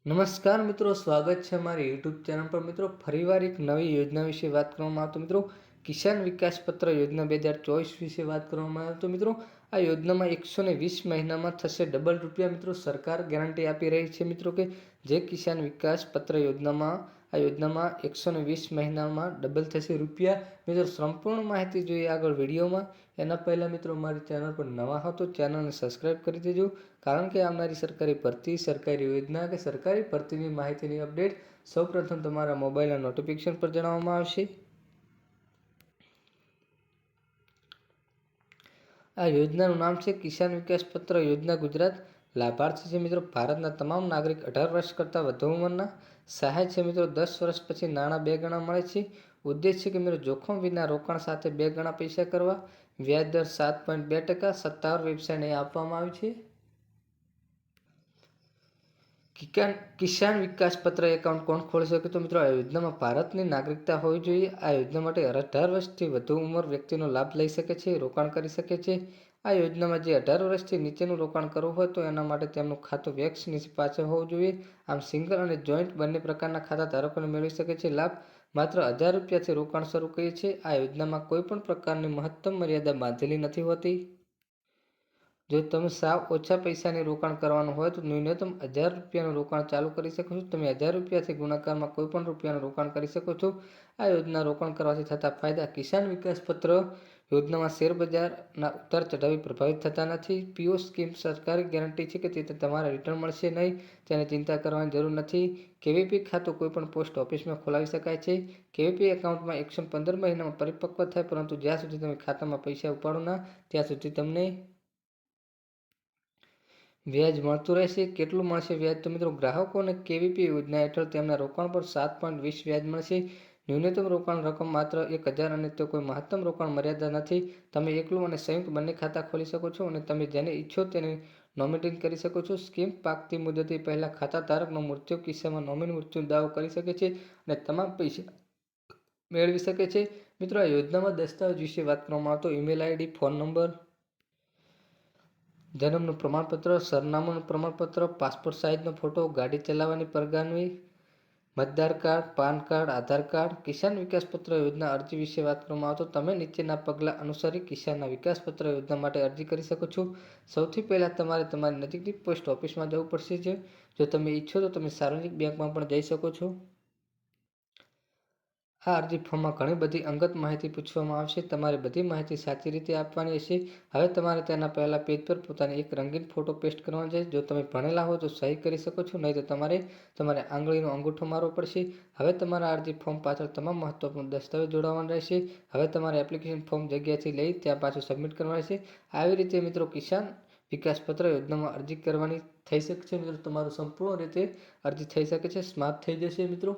નમસ્કાર મિત્રો, સ્વાગત છે અમારી યુટ્યુબ ચેનલ પર. મિત્રો, ફરીવાર એક નવી યોજના વિશે વાત કરવામાં આવે તો મિત્રો કિસાન વિકાસ પત્ર યોજના 2024 વિશે વાત કરવામાં આવે તો મિત્રો આ યોજનામાં 120 મહિનામાં થશે ડબલ રૂપિયા. મિત્રો, સરકાર ગેરંટી આપી રહી છે મિત્રો કે જે કિસાન વિકાસ પત્ર યોજનામાં 120 મહિનામાં ડબલ થશે રૂપિયા. મિત્રો, સંપૂર્ણ માહિતી જોઈએ આગળ વિડીયોમાં. એના પહેલાં મિત્રો મારી ચેનલ પર નવા હો તો ચેનલને સબસ્ક્રાઈબ કરી દેજો, કારણ કે આવનારી સરકારી ભરતી, સરકારી યોજના કે સરકારી ભરતીની માહિતીની અપડેટ સૌપ્રથમ તમારા મોબાઈલના નોટિફિકેશન પર જણાવવામાં આવશે. આ યોજનાનું નામ છે કિસાન વિકાસ પત્ર યોજના ગુજરાત. લાભાર્થી છે મિત્રો ભારતના તમામ નાગરિક 18 વર્ષ કરતાં વધુ ઉંમરના. સહાય છે મિત્રો 10 વર્ષ પછી નાણાં 2 ગણા મળે છે. ઉદ્દેશ છે કે મિત્રો જોખમ વિના રોકાણ સાથે 2 ગણા પૈસા કરવા. વ્યાજ દર 7.2%. સત્તાવાર વેબસાઇટ અહીં આપવામાં આવી છે. કિસાન વિકાસ પત્ર એકાઉન્ટ કોણ ખોલી શકે? તો મિત્રો આ યોજનામાં ભારતની નાગરિકતા હોવી જોઈએ. આ યોજના માટે 18 વર્ષથી વધુ ઉંમર વ્યક્તિનો લાભ લઈ શકે છે, રોકાણ કરી શકે છે. આ યોજનામાં જે 18 વર્ષથી નીચેનું રોકાણ કરવું હોય તો એના માટે તેમનું ખાતું વેક્સ નીચે પાછળ હોવું જોઈએ. આમ સિંગલ અને જોઈન્ટ બંને પ્રકારના ખાતા ધારકોને મેળવી શકે છે લાભ. માત્ર 1000 રૂપિયાથી રોકાણ શરૂ કરીએ છીએ. આ યોજનામાં કોઈ પણ પ્રકારની મહત્તમ મર્યાદા બાંધેલી નથી હોતી. જો તમે સાવ ઓછા પૈસાની રોકાણ કરવાનું હોય તો ન્યૂનતમ 1000 રૂપિયાનું રોકાણ ચાલુ કરી શકો છો. તમે 1000 રૂપિયાથી ગુણાકારમાં કોઈ પણ રૂપિયાનું રોકાણ કરી શકો છો. આ યોજના રોકાણ કરવાથી થતા ફાયદા. કિસાન વિકાસ પત્ર યોજનામાં શેરબજારના ઉતાર ચઢાવી પ્રભાવિત થતા નથી. પીઓ સ્કીમ સરકારી ગેરંટી છે કે તે તમારા રિટર્ન મળશે નહીં, તેની ચિંતા કરવાની જરૂર નથી. કેવીપી ખાતું કોઈપણ પોસ્ટ ઓફિસમાં ખોલાવી શકાય છે. કેવીપી એકાઉન્ટમાં 115 મહિનામાં પરિપક્વ થાય, પરંતુ જ્યાં સુધી તમે ખાતામાં પૈસા ઉપાડો ના ત્યાં સુધી તમને વ્યાજ મળતું રહેશે. કેટલું મળશે વ્યાજ? તો મિત્રો ગ્રાહકોને કેવીપી યોજના હેઠળ તેમના રોકાણ પર 7.20% વ્યાજ મળશે. ન્યૂનતમ રોકાણ રકમ માત્ર 1000 અને તો કોઈ મહત્તમ રોકાણ મર્યાદા નથી. તમે એકલું અને સંયુક્ત બંને ખાતા ખોલી શકો છો અને તમે જેને ઈચ્છો તેને નોમિનેટ કરી શકો છો. સ્કીમ પાકતી મુદતે પહેલાં ખાતા ધારકનો મૃત્યુ કિસ્સામાં નોમિની મૃત્યુનો દાવો કરી શકે છે અને તમામ પૈસા મેળવી શકે છે. મિત્રો, આ યોજનામાં દસ્તાવેજ વિશે વાત કરવામાં આવે તો ઈમેલ આઈડી, ફોન નંબર, જન્મનું પ્રમાણપત્ર, સરનામાનું પ્રમાણપત્ર, પાસપોર્ટ સાઇઝનો ફોટો, ગાડી ચલાવવાની પરવાનગી, મતદાર કાર્ડ, પાન કાર્ડ, આધાર કાર્ડ. કિસાન વિકાસ પત્ર યોજના અરજી વિશે વાત કરવામાં આવે તો તમે નીચેના પગલાં અનુસરી કિસાનના વિકાસ પત્ર યોજના માટે અરજી કરી શકો છો. સૌથી પહેલાં તમારે તમારી નજીકની પોસ્ટ ઓફિસમાં જવું પડશે. જો તમે ઈચ્છો તો તમે સાર્વજનિક બેંકમાં પણ જઈ શકો છો. આ અરજી ફોર્મમાં ઘણી બધી અંગત માહિતી પૂછવામાં આવશે. તમારે બધી માહિતી સાચી રીતે આપવાની હશે. હવે તમારે તેના પહેલા પેજ પર પોતાની એક રંગીન ફોટો પેસ્ટ કરવાનો છે. જો તમે ભણેલા હો તો સહી કરી શકો છો, નહીં તો તમારે આંગળીનો અંગૂઠો મારવો પડશે. હવે તમારા અરજી ફોર્મ પાછળ તમામ મહત્વપૂર્ણ દસ્તાવેજ જોડાવવાના રહેશે. હવે તમારે એપ્લિકેશન ફોર્મ જગ્યાએથી લઈ ત્યાં પાછું સબમિટ કરવાનું રહેશે. આવી રીતે મિત્રો કિસાન વિકાસ પત્ર યોજનામાં અરજી કરવાની થઈ શકે છે. મિત્રો, તમારું સંપૂર્ણ રીતે અરજી થઈ શકે છે, સમાપ્ત થઈ જશે. મિત્રો,